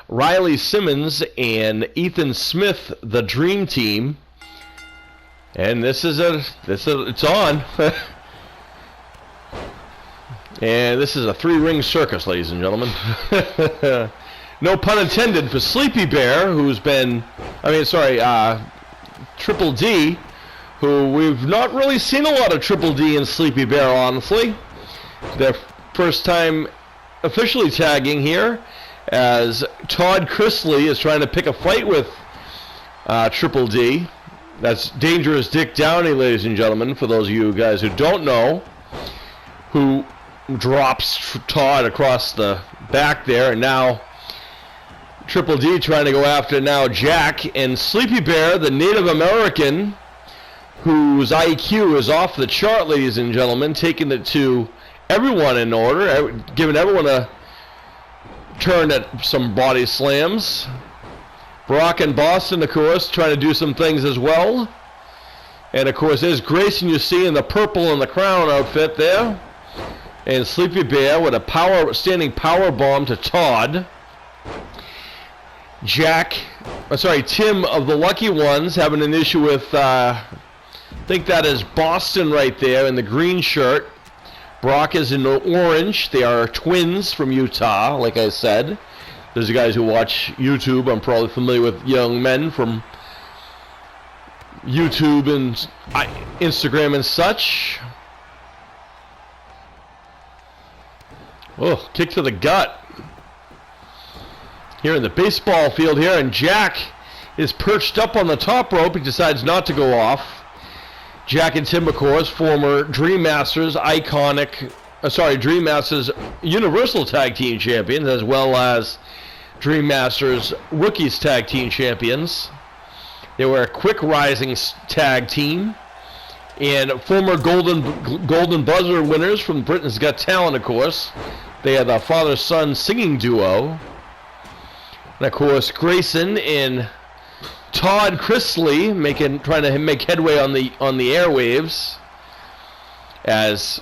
Riley Simmons and Ethan Smith, the Dream Team. And it's on. And this is a 3-ring circus, ladies and gentlemen. No pun intended for Sleepy Bear, who's been, Triple D, who we've not really seen a lot of Triple D and Sleepy Bear, honestly. Their first time officially tagging here, as Todd Chrisley is trying to pick a fight with Triple D. That's Dangerous Dick Downey, ladies and gentlemen, for those of you guys who don't know, who drops Todd across the back there, and now Triple D trying to go after now Jack, and Sleepy Bear, the Native American, whose IQ is off the chart, ladies and gentlemen, taking it to everyone in order, giving everyone a turn at some body slams. Brock and Boston, of course, trying to do some things as well. And, of course, there's Grayson, you see, in the purple and the crown outfit there. And Sleepy Bear with a standing power bomb to Todd. Tim of the Lucky Ones having an issue with, I think that is Boston right there in the green shirt. Brock is in the orange. They are twins from Utah, like I said. Those are guys who watch YouTube. I'm probably familiar with young men from YouTube and Instagram and such. Oh, kick to the gut. Here in the baseball field here, and Jack is perched up on the top rope. He decides not to go off. Jack and Tim, of course, former Dream Masters Dream Masters Universal Tag Team Champions, as well as Dream Masters Rookies Tag Team Champions. They were a quick rising tag team, and former Golden Buzzer winners from Britain's Got Talent, of course. They are the father-son singing duo. And, of course, Grayson and Todd Chrisley trying to make headway on the airwaves, as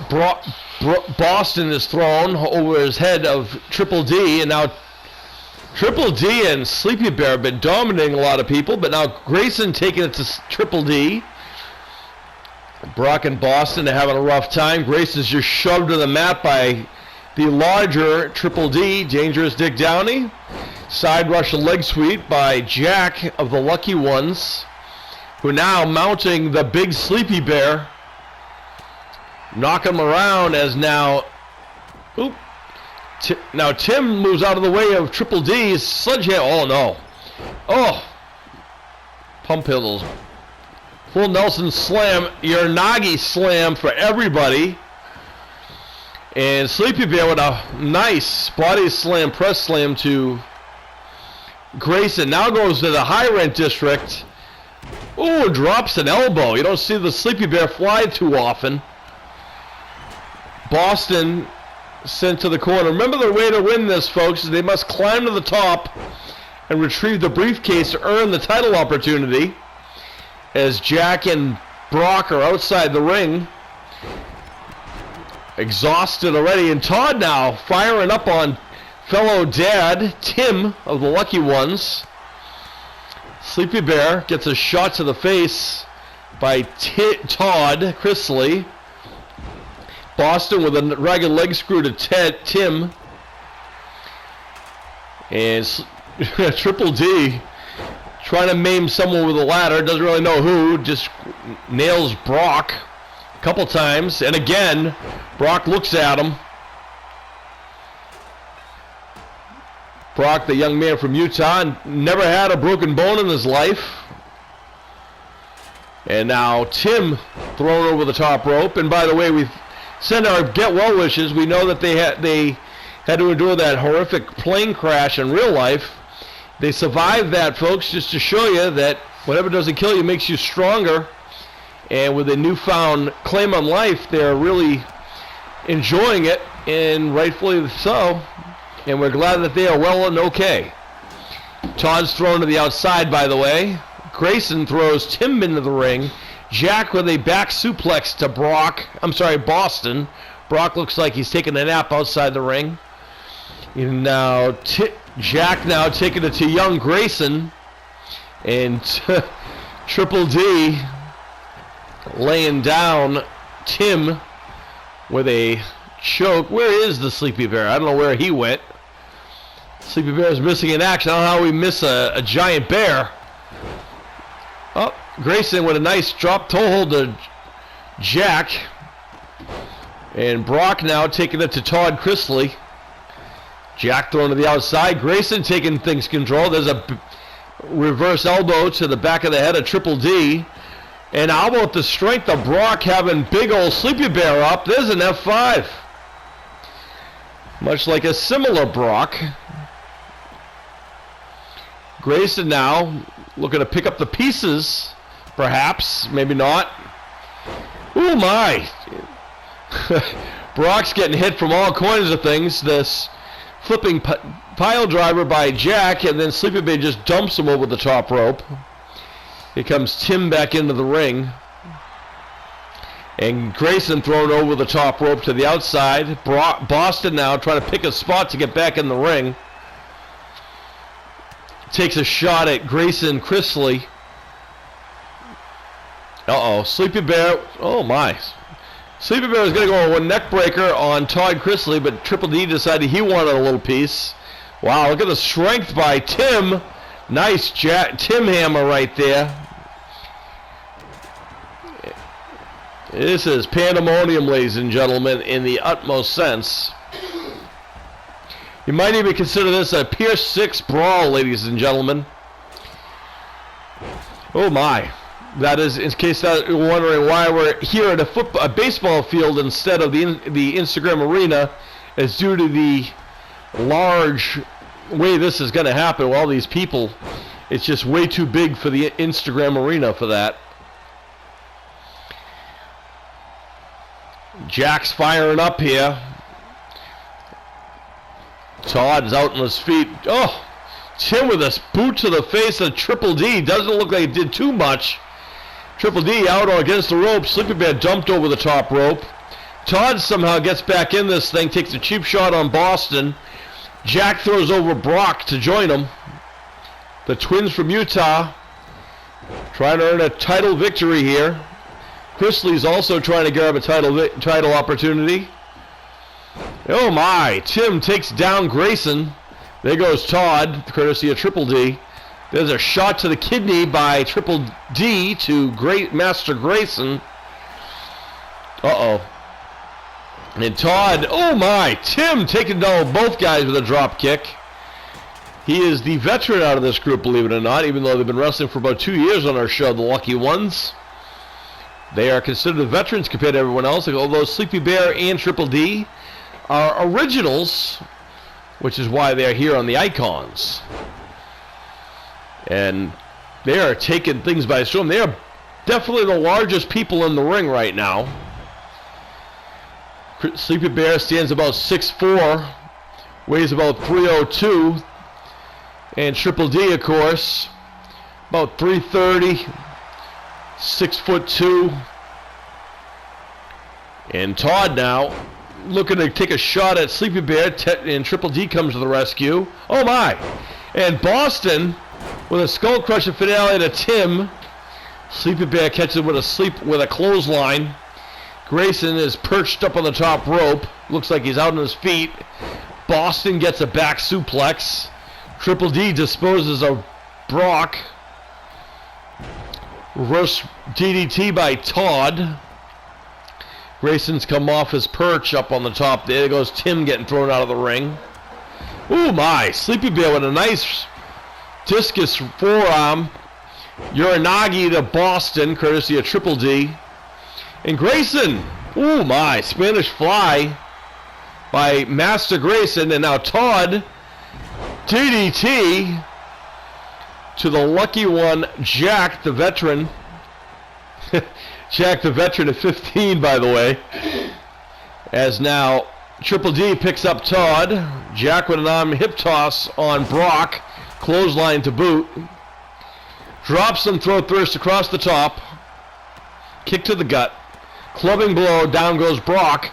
Boston is thrown over his head of Triple D, and now Triple D and Sleepy Bear have been dominating a lot of people, but now Grayson taking it to Triple D. Brock and Boston are having a rough time. Grayson's just shoved to the mat by the larger Triple D, Dangerous Dick Downey. Side rush leg sweep by Jack of the Lucky Ones, who now mounting the big Sleepy Bear. Knock him around as now... now Tim moves out of the way of Triple D's sledgehammer. Oh, no. Oh. Pump handles. Full Nelson slam. Uranagi slam for everybody. And Sleepy Bear with a nice body slam, press slam to Grayson. Now goes to the high rent district. Ooh, drops an elbow. You don't see the Sleepy Bear fly too often. Boston sent to the corner. Remember, the way to win this, folks, is they must climb to the top and retrieve the briefcase to earn the title opportunity, as Jack and Brock are outside the ring, exhausted already, and Todd now firing up on fellow dad Tim of the Lucky Ones. Sleepy Bear gets a shot to the face by Todd Chrisley. Boston with a ragged leg screw to Tim. And Triple D trying to maim someone with a ladder. Doesn't really know who. Just nails Brock a couple times. And again, Brock looks at him. Brock, the young man from Utah, never had a broken bone in his life. And now Tim thrown over the top rope. And by the way, we send our get well wishes. We know that they had to endure that horrific plane crash in real life. They survived that, folks, just to show you that whatever doesn't kill you makes you stronger. And with a newfound claim on life, they're really enjoying it, and rightfully so. And we're glad that they are well and okay. Todd's thrown to the outside, by the way. Grayson throws Tim into the ring. Jack with a back suplex to Boston. Brock looks like he's taking a nap outside the ring. Now, Jack now taking it to young Grayson. And Triple D laying down Tim with a choke. Where is the Sleepy Bear? I don't know where he went. Sleepy Bear is missing in action. I don't know how we miss a giant bear. Oh, Grayson with a nice drop toe hold to Jack. And Brock now taking it to Todd Chrisley. Jack thrown to the outside. Grayson taking things control. There's a reverse elbow to the back of the head of Triple D. And how about the strength of Brock having big old Sleepy Bear up? There's an F5. Much like a similar Brock. Grayson now looking to pick up the pieces. Perhaps. Maybe not. Oh my. Brock's getting hit from all corners of things. This flipping pile driver by Jack, and then Sleepy Bear just dumps him over the top rope. Here comes Tim back into the ring. And Grayson thrown over the top rope to the outside. Boston now trying to pick a spot to get back in the ring. Takes a shot at Grayson Chrisley. Uh-oh, Sleepy Bear, oh my. Sleepy Bear was going to go with a neck breaker on Todd Chrisley, but Triple D decided he wanted a little piece. Wow, look at the strength by Tim. Nice Tim hammer right there. This is pandemonium, ladies and gentlemen, in the utmost sense. You might even consider this a Pier 6 brawl, ladies and gentlemen. Oh my. That is, in case that you're wondering why we're here at a baseball field instead of the Instagram arena, is due to the large way this is going to happen with all these people. It's just way too big for the Instagram arena for that. Jack's firing up here. Todd's out on his feet. Oh, Tim with a boot to the face of Triple D. Doesn't look like it did too much. Triple D out against the rope. Sleepy Bear dumped over the top rope. Todd somehow gets back in this thing, takes a cheap shot on Boston. Jack throws over Brock to join him. The twins from Utah trying to earn a title victory here. Chrisley's also trying to grab a title opportunity. Oh my, Tim takes down Grayson. There goes Todd, courtesy of Triple D. There's a shot to the kidney by Triple D to Master Grayson. Uh-oh. And Todd, oh my, Tim taking down both guys with a drop kick. He is the veteran out of this group, believe it or not, even though they've been wrestling for about 2 years on our show, the Lucky Ones. They are considered the veterans compared to everyone else, although Sleepy Bear and Triple D are originals, which is why they're here on the Icons. And they are taking things by storm. They are definitely the largest people in the ring right now. Sleepy Bear stands about 6'4", weighs about 302. And Triple D, of course, about 330, 6'2". And Todd now looking to take a shot at Sleepy Bear, and Triple D comes to the rescue. Oh my! And Boston with a skull crusher finale to Tim. Sleepy Bear catches it with a clothesline. Grayson is perched up on the top rope. Looks like he's out on his feet. Boston gets a back suplex. Triple D disposes of Brock. Reverse DDT by Todd. Grayson's come off his perch up on the top. There goes Tim getting thrown out of the ring. Ooh my, Sleepy Bear with a nice discus forearm. Uranagi to Boston, courtesy of Triple D. And Grayson, ooh my, Spanish Fly by Master Grayson. And now Todd, DDT to the lucky one, Jack, the veteran. Jack, the veteran at 15, by the way. As now Triple D picks up Todd. Jack with an arm hip toss on Brock. Clothesline to boot. Drops him throat first across the top. Kick to the gut. Clubbing blow. Down goes Brock.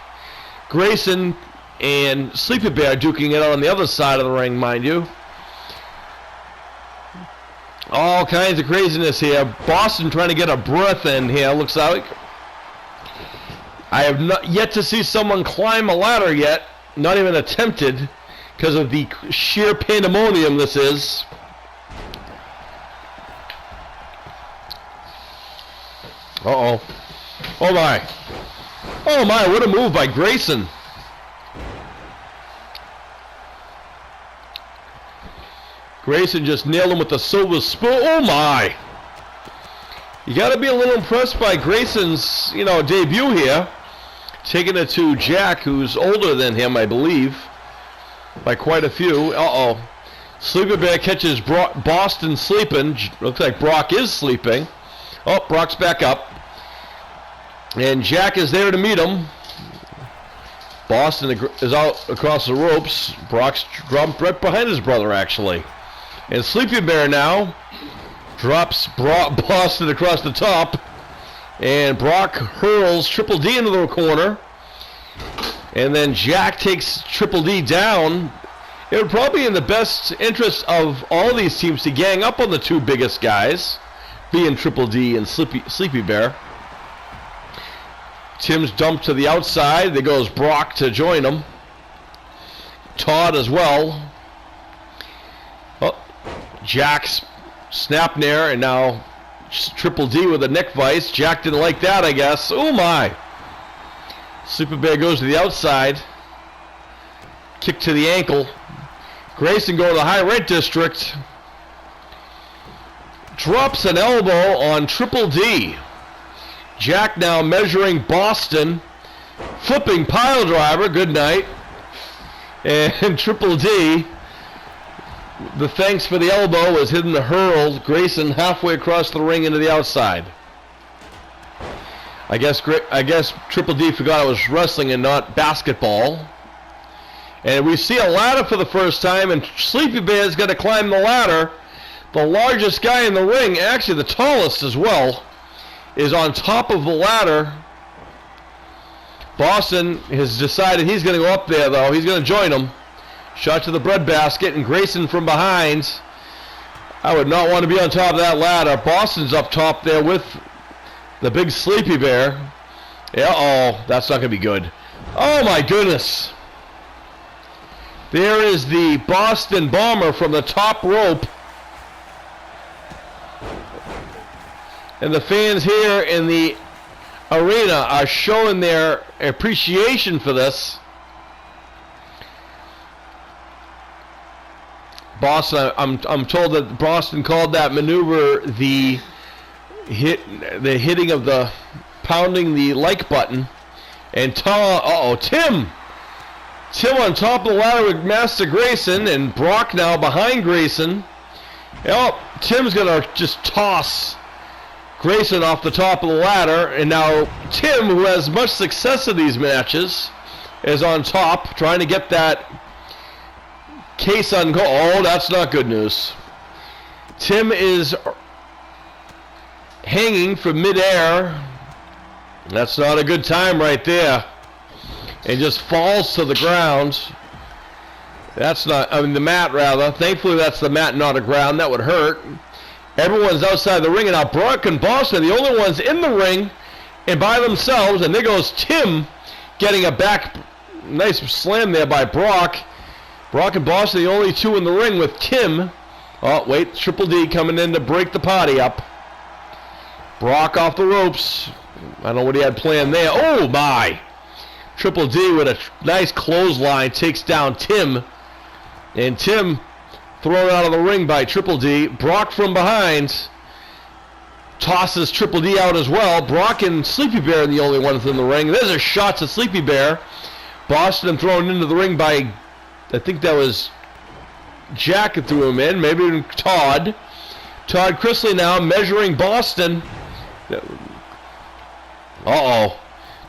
Grayson and Sleepy Bear duking it out on the other side of the ring, mind you. All kinds of craziness here. Boston trying to get a breath in here, looks like. I have not yet to see someone climb a ladder yet. Not even attempted because of the sheer pandemonium this is. Uh-oh. Oh my. Oh my, what a move by Grayson. Grayson just nailed him with the silver spoon. Oh my. You got to be a little impressed by Grayson's, debut here. Taking it to Jack, who's older than him, I believe, by quite a few. Uh-oh. Sleepy Bear catches Boston sleeping. Looks like Brock is sleeping. Oh, Brock's back up. And Jack is there to meet him. Boston is out across the ropes. Brock's jumped right behind his brother, actually. And Sleepy Bear now drops Boston across the top. And Brock hurls Triple D into the corner. And then Jack takes Triple D down. It would probably be in the best interest of all these teams to gang up on the two biggest guys, being Triple D and Sleepy Bear. Tim's dumped to the outside. There goes Brock to join him. Todd as well. Oh, Jack's snap nair, and now Triple D with a neck vice. Jack didn't like that, I guess. Oh my. Sleepy Bear goes to the outside. Kick to the ankle. Grayson going to the high right district. Drops an elbow on Triple D. Jack now measuring Boston. Flipping pile driver. Good night. And Triple D, the thanks for the elbow, was hitting the hurl. Grayson halfway across the ring into the outside. I guess Triple D forgot it was wrestling and not basketball. And we see a ladder for the first time, and Sleepy Bear is going to climb the ladder. The largest guy in the ring, actually the tallest as well, is on top of the ladder. Boston has decided he's going to go up there, though. He's going to join him. Shot to the breadbasket, and Grayson from behind. I would not want to be on top of that ladder. Boston's up top there with the big Sleepy Bear. Uh-oh, that's not going to be good. Oh, my goodness. There is the Boston Bomber from the top rope. And the fans here in the arena are showing their appreciation for this. Boston, I'm told that Boston called that maneuver the hitting of the pounding the like button. And Tim on top of the ladder with Master Grayson, and Brock now behind Grayson. Oh, Tim's gonna just toss Grayson off the top of the ladder, and now Tim, who has much success in these matches, is on top, trying to get that case on goal. Oh, that's not good news. Tim is hanging from midair. That's not a good time right there. And just falls to the ground. That's not, the mat rather. Thankfully that's the mat, not a ground. That would hurt. Everyone's outside the ring, and now Brock and Boston are the only ones in the ring and by themselves, and there goes Tim getting a back nice slam there by Brock. Brock and Boston are the only two in the ring with Tim. Oh, wait, Triple D coming in to break the party up. Brock off the ropes. I don't know what he had planned there. Oh, my. Triple D with a nice clothesline takes down Tim. And Tim thrown out of the ring by Triple D. Brock from behind tosses Triple D out as well. Brock and Sleepy Bear are the only ones in the ring. There's a shot to Sleepy Bear. Boston thrown into the ring by, I think that was Jack that threw him in. Maybe even Todd. Todd Chrisley now measuring Boston. Uh-oh.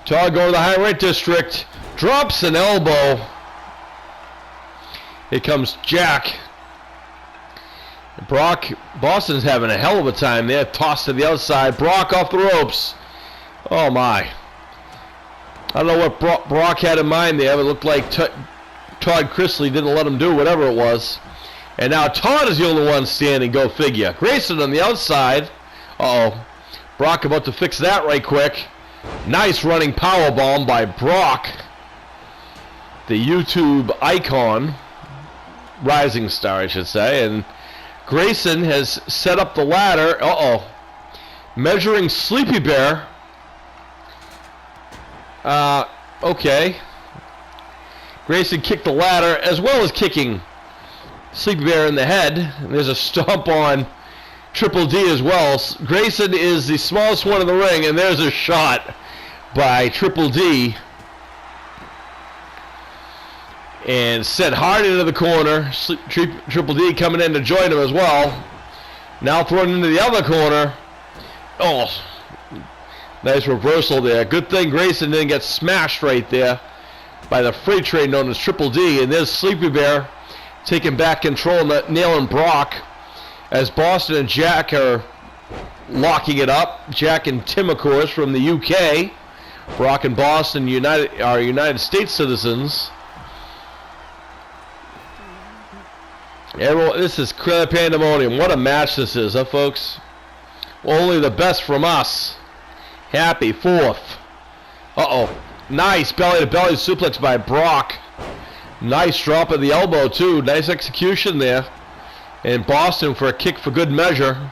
Todd going to the high right district. Drops an elbow. Here comes Jack. Boston's having a hell of a time there. Tossed to the outside. Brock off the ropes. Oh my. I don't know what Brock had in mind there, but it looked like Todd Chrisley didn't let him do whatever it was. And now Todd is the only one standing, go figure. Grayson on the outside. Uh-oh. Brock about to fix that right quick. Nice running powerbomb by Brock. The YouTube icon. Rising star, I should say. And Grayson has set up the ladder. Uh-oh. Measuring Sleepy Bear. Okay. Grayson kicked the ladder as well as kicking Sleepy Bear in the head. And there's a stomp on Triple D as well. Grayson is the smallest one in the ring, and there's a shot by Triple D. And set hard into the corner. Triple D coming in to join him as well. Now thrown into the other corner. Oh, nice reversal there. Good thing Grayson didn't get smashed right there by the freight train known as Triple D. And there's Sleepy Bear taking back control, nailing Brock as Boston and Jack are locking it up. Jack and Tim, of course, from the UK. Brock and Boston are United States citizens. Everyone, this is pandemonium. What a match this is, huh, folks? Only the best from us. Happy 4th. Uh-oh. Nice belly-to-belly suplex by Brock. Nice drop of the elbow, too. Nice execution there. And Boston for a kick for good measure.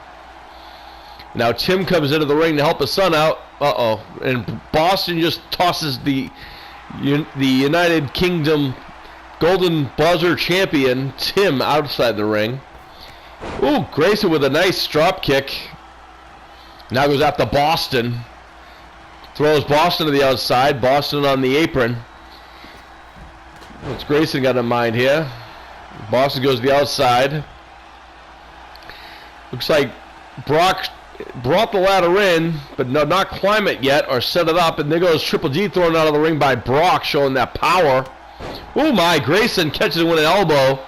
Now Tim comes into the ring to help his son out. Uh-oh. And Boston just tosses the United Kingdom Golden Buzzer champion, Tim, outside the ring. Ooh, Grayson with a nice drop kick. Now goes after Boston. Throws Boston to the outside. Boston on the apron. What's Grayson got in mind here? Boston goes to the outside. Looks like Brock brought the ladder in, but not climb it yet or set it up. And there goes Triple D thrown out of the ring by Brock, showing that power. Oh my, Grayson catches it with an elbow.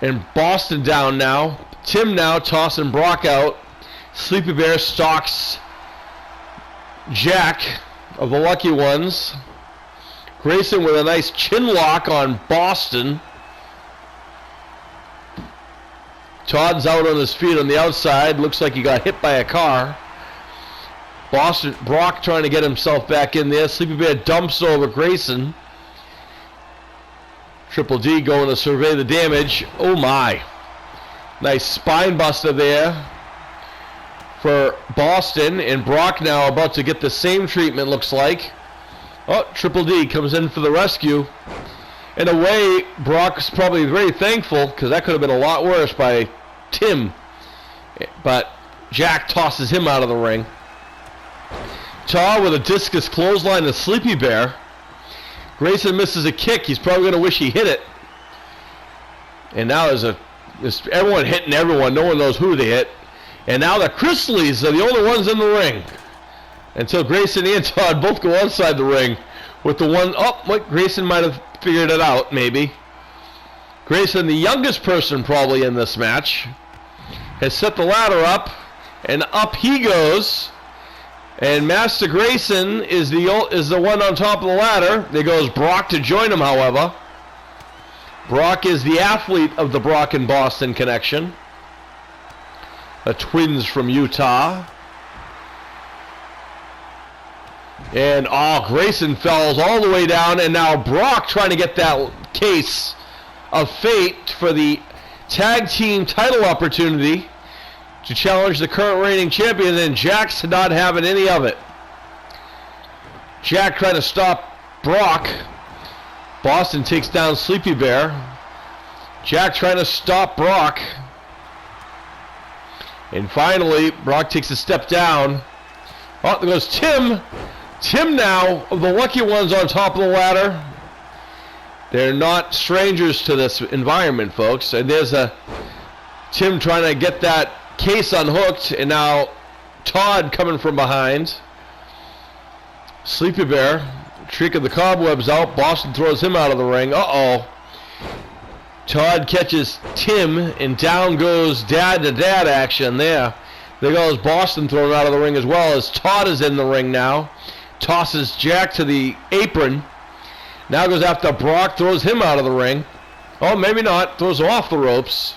And Boston down now. Tim now tossing Brock out. Sleepy Bear stalks Jack of the Lucky Ones. Grayson with a nice chin lock on Boston. Todd's out on his feet on the outside. Looks like he got hit by a car. Brock trying to get himself back in there. Sleepy Bear dumps over Grayson. Triple D going to survey the damage. Oh my. Nice spine buster there for Boston. And Brock now about to get the same treatment, looks like. Oh, Triple D comes in for the rescue. In a way, Brock's probably very thankful, because that could have been a lot worse by Tim. But Jack tosses him out of the ring. Todd with a discus clothesline to Sleepy Bear. Grayson misses a kick. He's probably going to wish he hit it. And now there's everyone hitting everyone. No one knows who they hit. And now the Chrisleys are the only ones in the ring. Until Grayson and Todd both go outside the ring with the one. Oh, Grayson might have figured it out, maybe. Grayson, the youngest person probably in this match, has set the ladder up. And up he goes. And Master Grayson is the one on top of the ladder. There goes Brock to join him, however. Brock is the athlete of the Brock and Boston connection. The twins from Utah. And Grayson falls all the way down. And now Brock trying to get that case of fate for the tag team title opportunity to challenge the current reigning champion, and Jack's not having any of it. Jack trying to stop Brock. Boston takes down Sleepy Bear. Jack trying to stop Brock. And finally, Brock takes a step down. Oh, there goes Tim. Tim now of the Lucky Ones on top of the ladder. They're not strangers to this environment, folks. And there's Tim trying to get that case unhooked, and now Todd coming from behind. Sleepy Bear trick of the cobwebs out. Boston throws him out of the ring. Uh-oh. Todd catches Tim, and down goes dad to dad action there. There goes Boston thrown out of the ring as well as Todd is in the ring now. tosses Jack to the apron. Now goes after Brock, throws him out of the ring. Oh, maybe not. Throws him off the ropes.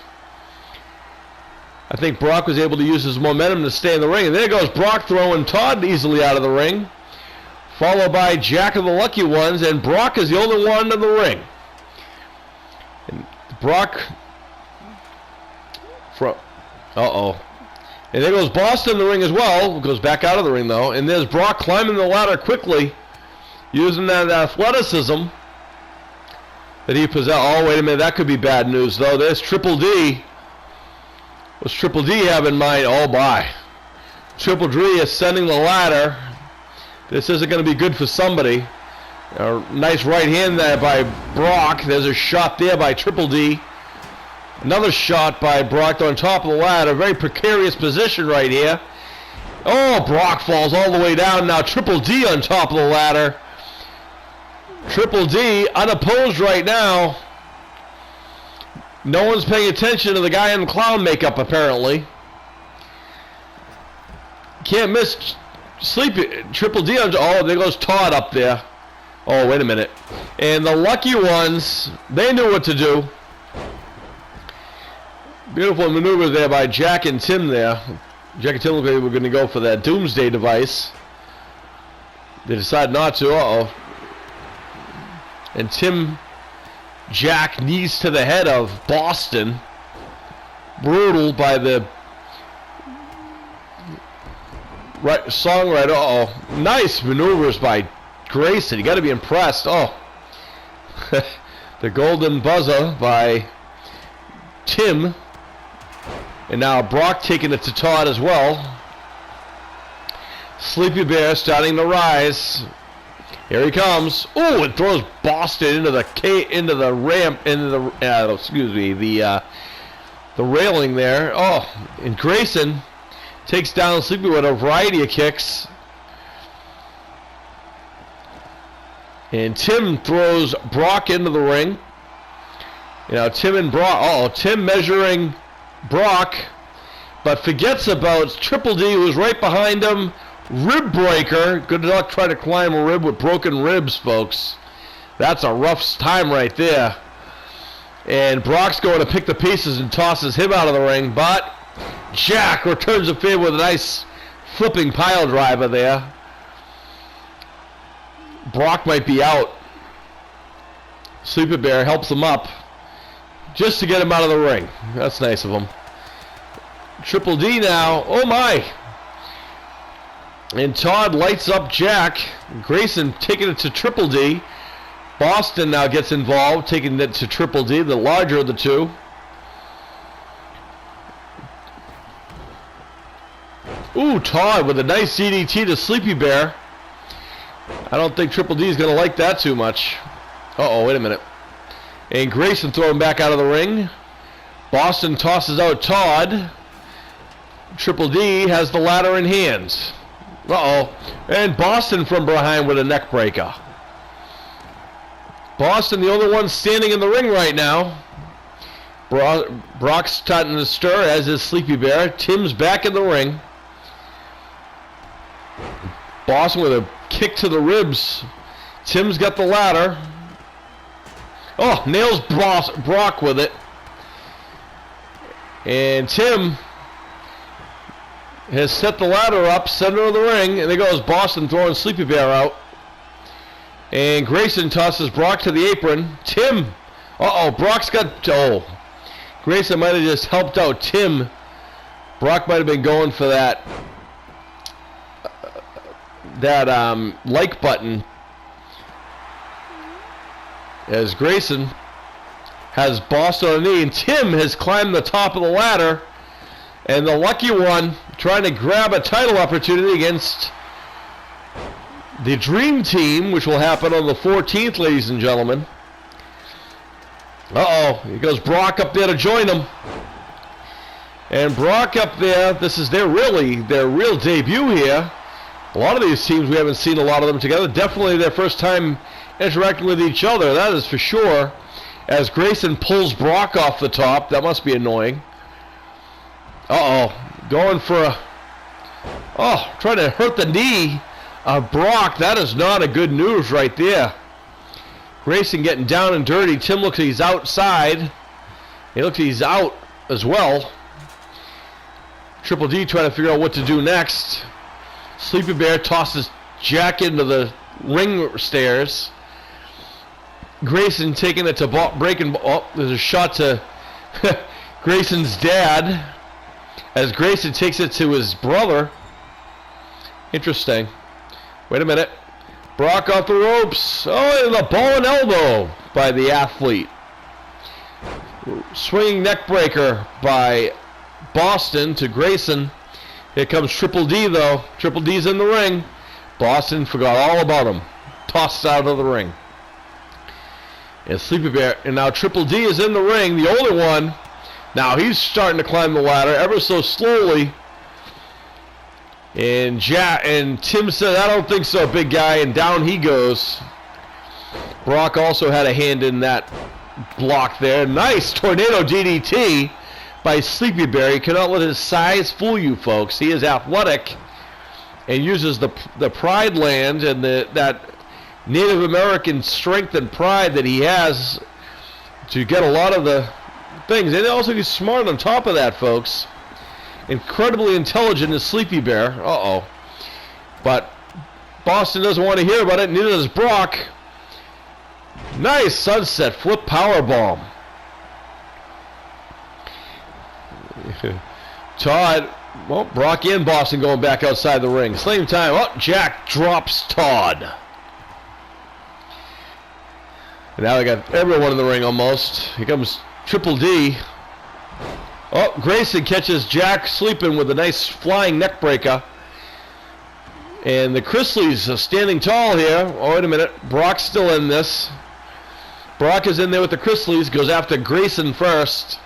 I think Brock was able to use his momentum to stay in the ring. And there goes Brock throwing Todd easily out of the ring. Followed by Jack of the Lucky Ones. And Brock is the only one in the ring. And Brock... Uh-oh. And there goes Boston in the ring as well. Goes back out of the ring, though. And there's Brock climbing the ladder quickly. Using that athleticism that he possessed. Oh, wait a minute. That could be bad news, though. There's Triple D. What's Triple D have in mind? Oh, my. Triple D ascending the ladder. This isn't going to be good for somebody. A nice right hand there by Brock. There's a shot there by Triple D. Another shot by Brock on top of the ladder. Very precarious position right here. Oh, Brock falls all the way down. Now Triple D on top of the ladder. Triple D unopposed right now. No one's paying attention to the guy in the clown makeup, apparently. Can't miss Sleepy. Triple D on... Oh, there goes Todd up there. Oh, wait a minute. And the Lucky Ones, they knew what to do. Beautiful maneuver there by Jack and Tim there. Jack and Tim were going to go for that Doomsday device. They decide not to. Uh-oh. And Jack knees to the head of Boston. Brutal by the songwriter. Uh-oh. Nice maneuvers by Grayson. You got to be impressed. Oh. The golden buzzer by Tim. And now Brock taking it to Todd as well. Sleepy Bear starting to rise. Here he comes. Oh, it throws Boston into the ramp, into the the railing there. Oh, and Grayson takes down Sleepy with a variety of kicks. And Tim throws Brock into the ring. You know, Tim and Brock. Oh, Tim measuring Brock, but forgets about Triple D, who's right behind him. Rib breaker. Good luck trying to climb a rib with broken ribs, folks. That's a rough time right there. And Brock's going to pick the pieces and tosses him out of the ring, but Jack returns the favor with a nice flipping pile driver there. Brock might be out. Sleepy Bear helps him up just to get him out of the ring. That's nice of him. Triple D now. Oh, my. And Todd lights up Jack. Grayson taking it to Triple D. Boston now gets involved, taking it to Triple D, the larger of the two. Ooh, Todd with a nice DDT to Sleepy Bear. I don't think Triple D is going to like that too much. Uh-oh, wait a minute. And Grayson throwing back out of the ring. Boston tosses out Todd. Triple D has the ladder in hand. Uh-oh. And Boston from behind with a neck breaker. Boston, the only one standing in the ring right now. Brock's starting to stir, as is Sleepy Bear. Tim's back in the ring. Boston with a kick to the ribs. Tim's got the ladder. Oh, nails Brock with it. And Tim has set the ladder up, center of the ring, and there goes Boston throwing Sleepy Bear out. And Grayson tosses Brock to the apron. Tim, uh-oh, Brock's got, oh. Grayson might have just helped out Tim. Brock might have been going for that like button, as Grayson has Boston on a knee, and Tim has climbed the top of the ladder, and the Lucky One trying to grab a title opportunity against the Dream Team, which will happen on the 14th, ladies and gentlemen. Uh-oh, here goes Brock up there to join him. And Brock up there, this is their real debut here. A lot of these teams, we haven't seen a lot of them together. Definitely their first time interacting with each other, that is for sure. As Grayson pulls Brock off the top, that must be annoying. Uh-oh, going for a... Oh, trying to hurt the knee Brock, that is not a good news right there. Grayson getting down and dirty. Tim looks like he's outside. He looks like he's out as well. Triple D trying to figure out what to do next. Sleepy Bear tosses Jack into the ring stairs. Grayson taking it to breaking. Oh, there's a shot to Grayson's dad as Grayson takes it to his brother. Interesting. Wait a minute. Brock off the ropes. Oh, and a ball and elbow by the athlete. Swinging neck breaker by Boston to Grayson. Here comes Triple D, though. Triple D's in the ring. Boston forgot all about him. Tossed out of the ring. And Sleepy Bear. And now Triple D is in the ring. The older one. Now he's starting to climb the ladder ever so slowly. And Tim said, I don't think so, big guy. And down he goes. Brock also had a hand in that block there. Nice tornado DDT by Sleepy Bear. You cannot let his size fool you, folks. He is athletic and uses the pride land and that Native American strength and pride that he has to get a lot of the things. And also he's smart on top of that, folks. Incredibly intelligent is Sleepy Bear. Uh-oh. But Boston doesn't want to hear about it. Neither does Brock. Nice sunset flip powerbomb. Todd. Well, Brock and Boston going back outside the ring. Same time. Oh, Jack drops Todd. And now they got everyone in the ring almost. Here comes Triple D. Oh, Grayson catches Jack sleeping with a nice flying neck breaker. And the Chrisleys are standing tall here. Oh, wait a minute. Brock's still in this. Brock is in there with the Chrisleys. Goes after Grayson first.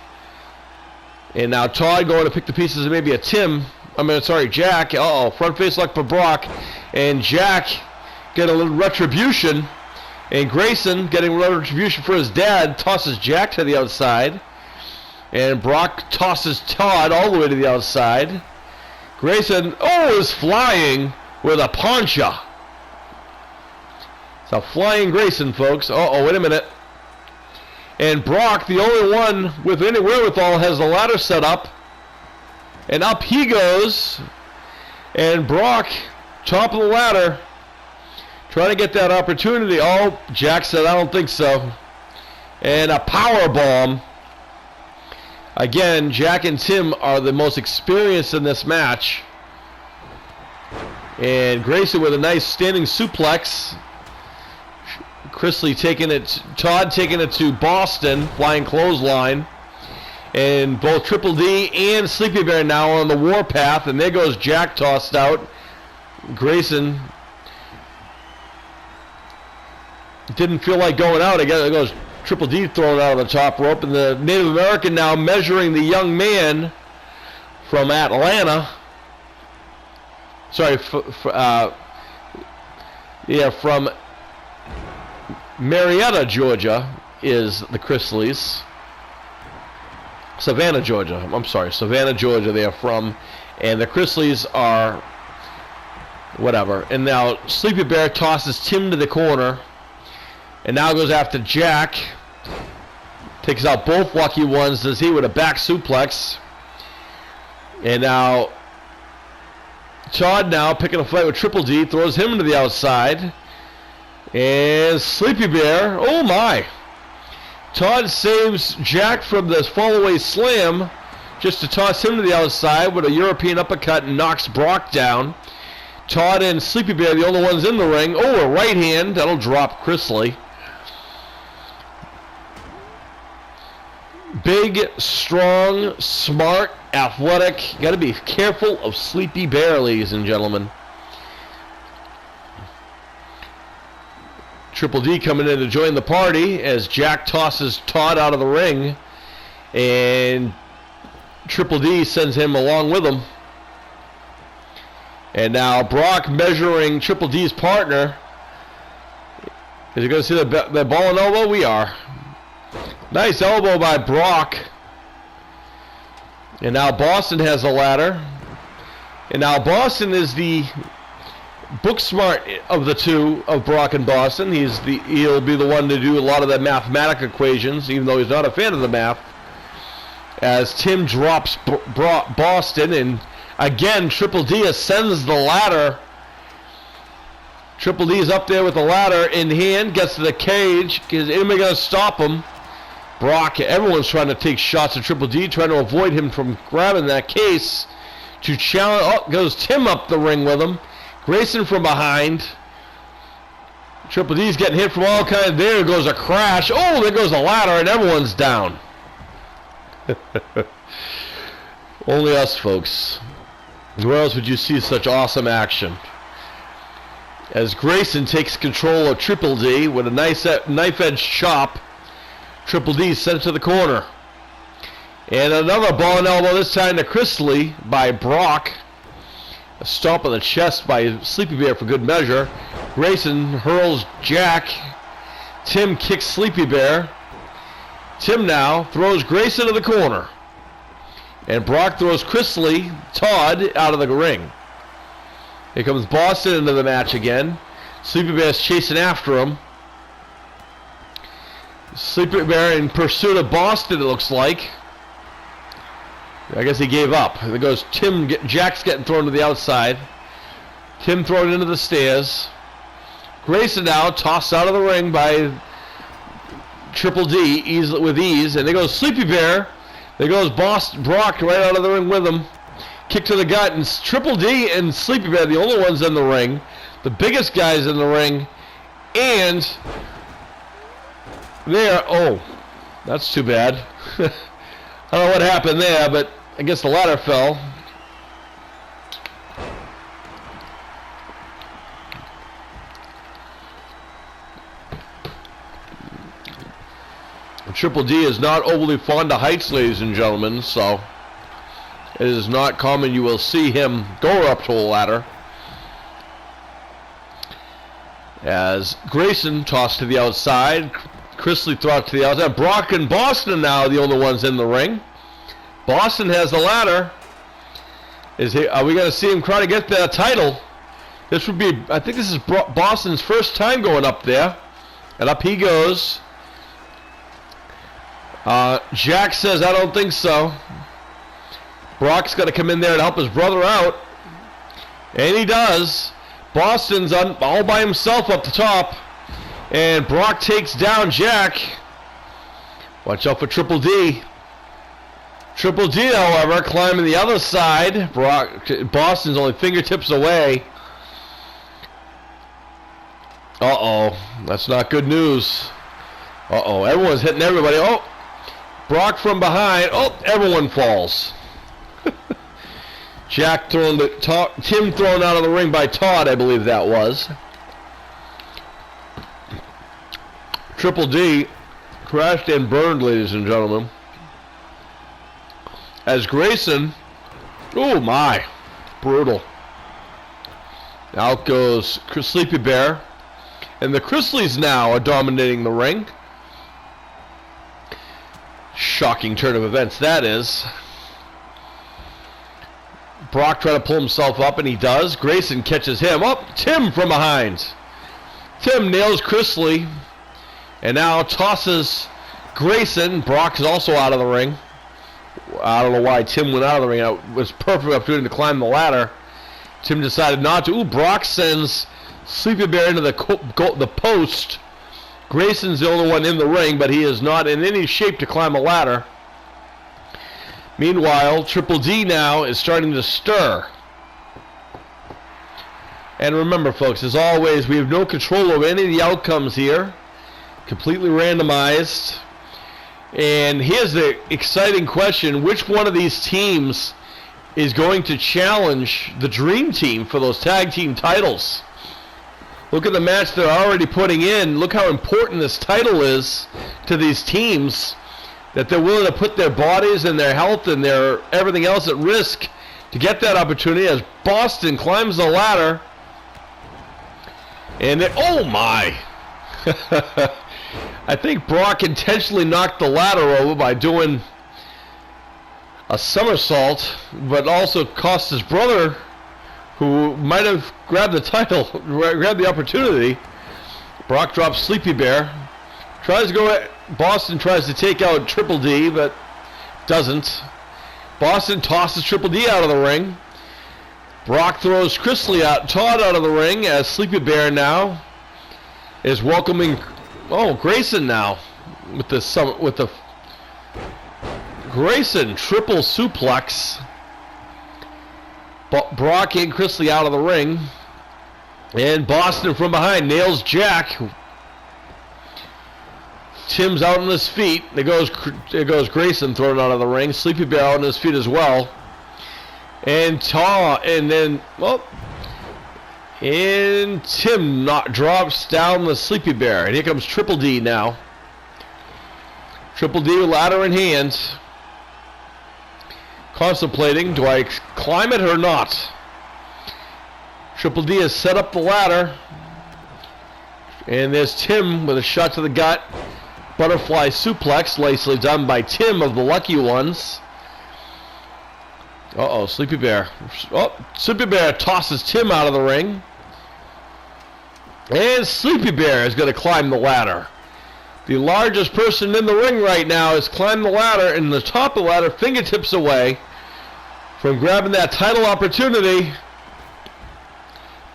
And now Todd going to pick the pieces of maybe a Jack. Uh-oh. Front face lock for Brock. And Jack getting a little retribution. And Grayson getting retribution for his dad. Tosses Jack to the outside. And Brock tosses Todd all the way to the outside. Grayson, is flying with a poncha. It's a flying Grayson, folks. Uh-oh, wait a minute. And Brock, the only one with any wherewithal, has the ladder set up. And up he goes. And Brock, top of the ladder, trying to get that opportunity. Oh, Jack said, I don't think so. And a power bomb. Again, Jack and Tim are the most experienced in this match. And Grayson with a nice standing suplex. Chrisley Todd taking it to Boston, flying clothesline. And both Triple D and Sleepy Bear now on the warpath. And there goes Jack tossed out. Grayson didn't feel like going out. Again, there goes Triple D thrown out of the top rope, and the Native American now measuring the young man from Atlanta. Sorry, from Marietta, Georgia, is the Chrisleys. Savannah, Georgia. I'm sorry, Savannah, Georgia. They are from, and the Chrisleys are whatever. And now Sleepy Bear tosses Tim to the corner. And now goes after Jack. Takes out both lucky ones. Does he with a back suplex. And now Todd now picking a fight with Triple D. Throws him to the outside. And Sleepy Bear. Oh my. Todd saves Jack from this fallaway slam. Just to toss him to the outside with a European uppercut and knocks Brock down. Todd and Sleepy Bear the only ones in the ring. Oh, a right hand. That'll drop Chrisley. Big, strong, smart, athletic. Got to be careful of Sleepy Bear, ladies and gentlemen. Triple D coming in to join the party as Jack tosses Todd out of the ring. And Triple D sends him along with him. And now Brock measuring Triple D's partner. Is you going to see the ball and elbow? We are. Nice elbow by Brock. And now Boston has the ladder. And now Boston is the book smart of the two, of Brock and Boston. He'll be the one to do a lot of the mathematic equations, even though he's not a fan of the math. As Tim drops Boston, and again, Triple D ascends the ladder. Triple D is up there with the ladder in hand, gets to the cage. Is anybody going to stop him? Brock, everyone's trying to take shots at Triple D, trying to avoid him from grabbing that case. To challenge, oh, goes Tim up the ring with him. Grayson from behind. Triple D's getting hit from all kinds. There goes a crash. Oh, there goes a ladder, and everyone's down. Only us, folks. Where else would you see such awesome action? As Grayson takes control of Triple D with a nice knife-edge chop. Triple D sent to the corner. And another ball and elbow, this time to Chrisley by Brock. A stomp on the chest by Sleepy Bear for good measure. Grayson hurls Jack. Tim kicks Sleepy Bear. Tim now throws Grayson to the corner. And Brock throws Chrisley, Todd, out of the ring. Here comes Boston into the match again. Sleepy Bear's chasing after him. Sleepy Bear in pursuit of Boston, it looks like. I guess he gave up. There goes Tim. Jack's getting thrown to the outside. Tim thrown into the stairs. Grayson now tossed out of the ring by Triple D with ease. And there goes Sleepy Bear. There goes Brock right out of the ring with him. Kick to the gut. And Triple D and Sleepy Bear, the only ones in the ring. The biggest guys in the ring. And there. Oh, that's too bad. I don't know what happened there, but I guess the ladder fell. Triple D is not overly fond of heights, ladies and gentlemen, so it is not common you will see him go up to a ladder. As Grayson tossed to the outside, Chrisley thrown to the outside. Brock and Boston now the only ones in the ring. Boston has the ladder. Are we going to see him try to get the title? This would be, I think this is Boston's first time going up there. And up he goes. Jack says, I don't think so. Brock's got to come in there and help his brother out. And he does. Boston's all by himself up the top. And Brock takes down Jack. Watch out for Triple D. Triple D, however, climbing the other side. Boston's only fingertips away. Uh-oh. That's not good news. Uh-oh. Everyone's hitting everybody. Oh. Brock from behind. Oh, everyone falls. Jack thrown Tim thrown out of the ring by Todd, I believe that was. Triple D crashed and burned, ladies and gentlemen. As Grayson, oh my, brutal. Out goes Sleepy Bear. And the Chrisleys now are dominating the ring. Shocking turn of events, that is. Brock trying to pull himself up, and he does. Grayson catches him. Oh, Tim from behind. Tim nails Chrisley. And now tosses Grayson. Brock is also out of the ring. I don't know why Tim went out of the ring. It was perfect opportunity to climb the ladder. Tim decided not to. Ooh, Brock sends Sleepy Bear into the post. Grayson's the only one in the ring, but he is not in any shape to climb a ladder. Meanwhile, Triple D now is starting to stir. And remember, folks, as always, we have no control over any of the outcomes here. Completely randomized. And here's the exciting question. Which one of these teams is going to challenge the Dream Team for those tag team titles? Look at the match they're already putting in. Look how important this title is to these teams, that they're willing to put their bodies and their health and their everything else at risk to get that opportunity as Boston climbs the ladder. And oh my! I think Brock intentionally knocked the ladder over by doing a somersault, but also cost his brother, who might have grabbed the title, grabbed the opportunity. Brock drops Sleepy Bear. Tries to go at Boston, tries to take out Triple D, but doesn't. Boston tosses Triple D out of the ring. Brock throws Chrisley out, Todd out of the ring, as Sleepy Bear now is welcoming, Grayson now with the Grayson triple suplex. Brock and Chrisley out of the ring, and Boston from behind nails Jack. Tim's out on his feet. There goes Grayson thrown out of the ring. Sleepy Bear out on his feet as well. And Tim drops down the Sleepy Bear. And here comes Triple D now. Triple D with ladder in hand. Contemplating, do I climb it or not? Triple D has set up the ladder. And there's Tim with a shot to the gut. Butterfly suplex, nicely done by Tim of the Lucky Ones. Sleepy Bear. Sleepy Bear tosses Tim out of the ring. And Sleepy Bear is going to climb the ladder. The largest person in the ring right now has climbed the ladder, and the top of the ladder, fingertips away from grabbing that title opportunity.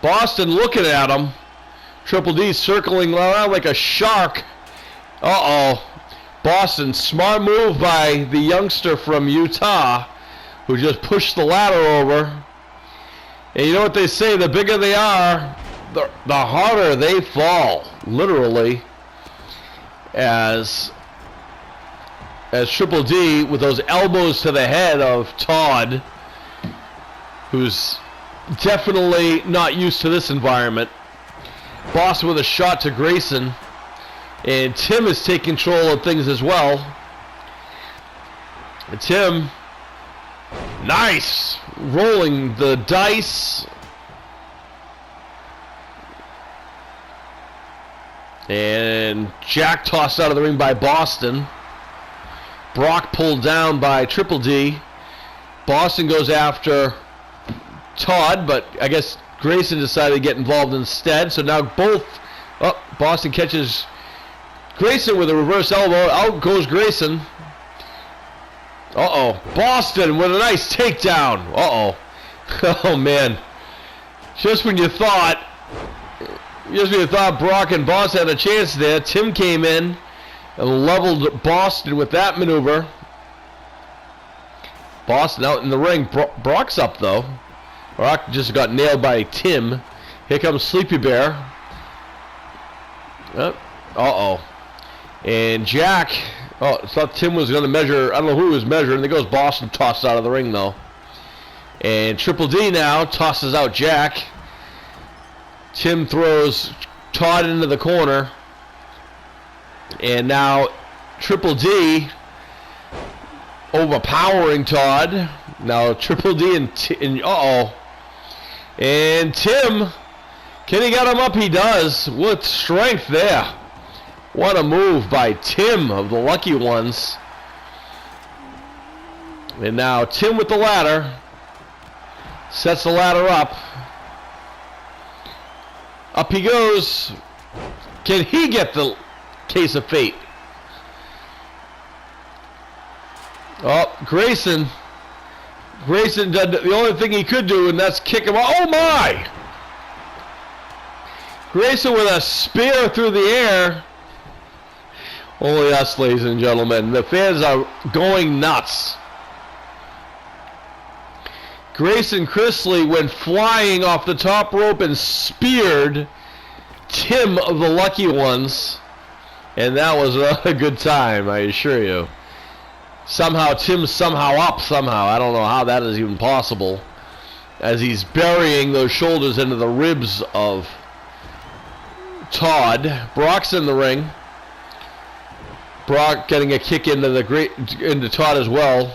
Boston looking at him. Triple D circling around like a shark. Boston, smart move by the youngster from Utah who just pushed the ladder over. And you know what they say, the bigger they are, the harder they fall, literally, as Triple D with those elbows to the head of Todd, who's definitely not used to this environment. Boston with a shot to Grayson. And Tim is taking control of things as well. And Tim, nice, rolling the dice. And Jack tossed out of the ring by Boston. Brock pulled down by Triple D. Boston goes after Todd, but I guess Grayson decided to get involved instead. So now Boston catches Grayson with a reverse elbow. Out goes Grayson. Boston with a nice takedown. Oh, man. Just when you thought Brock and Boston had a chance there, Tim came in and leveled Boston with that maneuver. Boston out in the ring. Brock's up, though. Brock just got nailed by Tim. Here comes Sleepy Bear. And Jack, thought Tim was going to measure. I don't know who he was measuring. There goes Boston, tossed out of the ring, though. And Triple D now tosses out Jack. Tim throws Todd into the corner. And now Triple D overpowering Todd. Now Triple D and Tim, can he get him up? He does. With strength there. What a move by Tim of the Lucky Ones. And now Tim with the ladder. Sets the ladder up. Up he goes. Can he get the case of fate? Grayson. Grayson did the only thing he could do, and that's kick him out. Oh my! Grayson with a spear through the air. Only us, ladies and gentlemen. The fans are going nuts. Grayson Chrisley went flying off the top rope and speared Tim of the Lucky Ones. And that was a good time, I assure you. Somehow Tim's somehow up somehow. I don't know how that is even possible. As he's burying those shoulders into the ribs of Todd. Brock's in the ring. Brock getting a kick into Todd as well.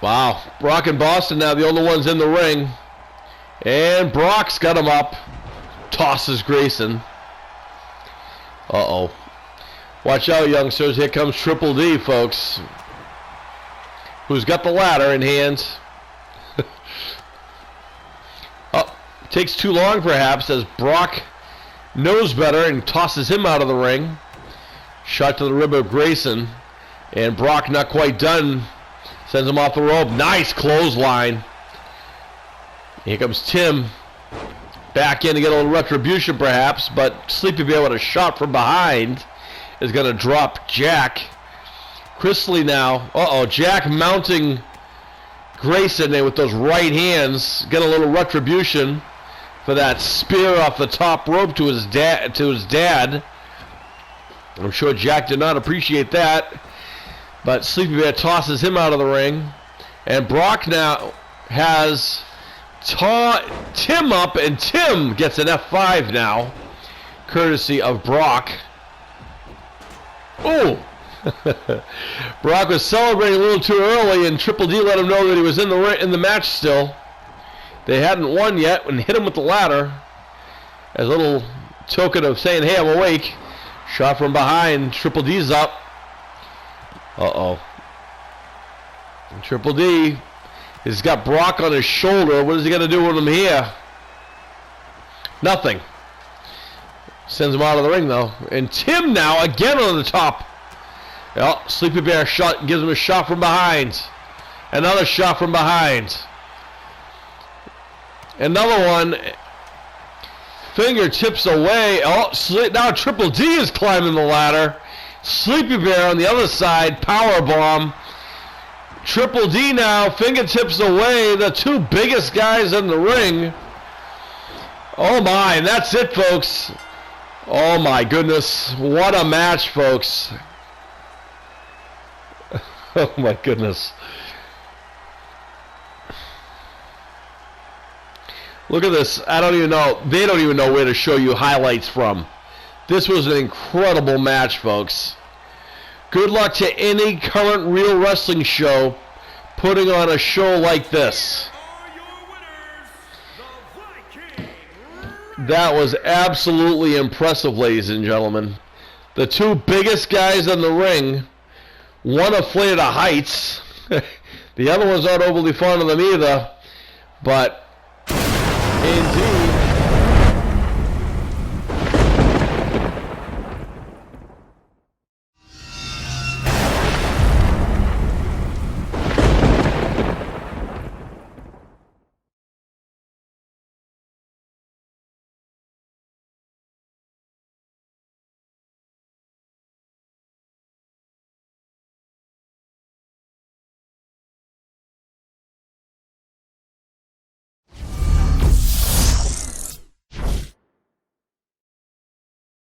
Wow. Brock and Boston now the only ones in the ring. And Brock's got him up. Tosses Grayson. Watch out, youngsters. Here comes Triple D, folks. who's got the ladder in hand. Oh, takes too long perhaps as Brock knows better and tosses him out of the ring. Shot to the rib of Grayson, and Brock not quite done. Sends him off the rope. Nice clothesline. Here comes Tim. Back in to get a little retribution perhaps, but Sleepy Bear with a shot from behind is going to drop Jack. Chrisley now. Jack mounting Grayson there with those right hands. Get a little retribution for that spear off the top rope to his dad. I'm sure Jack did not appreciate that. But Sleepy Bear tosses him out of the ring. And Brock now has Tim up, and Tim gets an F5 now, courtesy of Brock. Oh! Brock was celebrating a little too early, and Triple D let him know that he was in the match still. They hadn't won yet, and hit him with the ladder as a little token of saying, hey, I'm awake. Shot from behind. Triple D's up. Triple D has got Brock on his shoulder. What is he going to do with him here? Nothing. Sends him out of the ring, though. And Tim now again on the top. Well, Sleepy Bear shot, gives him a shot from behind. Another shot from behind. Another one. Fingertips away. Now Triple D is climbing the ladder. Sleepy Bear on the other side. Power bomb. Triple D now. Fingertips away. The two biggest guys in the ring. Oh my. And that's it, folks. Oh my goodness. What a match, folks. Oh my goodness. Look at this. I don't even know. They don't even know where to show you highlights from. This was an incredible match, folks. Good luck to any current real wrestling show putting on a show like this. That was absolutely impressive, ladies and gentlemen. The two biggest guys in the ring, one afraid of heights. The other one's not overly fond of them either. But indeed,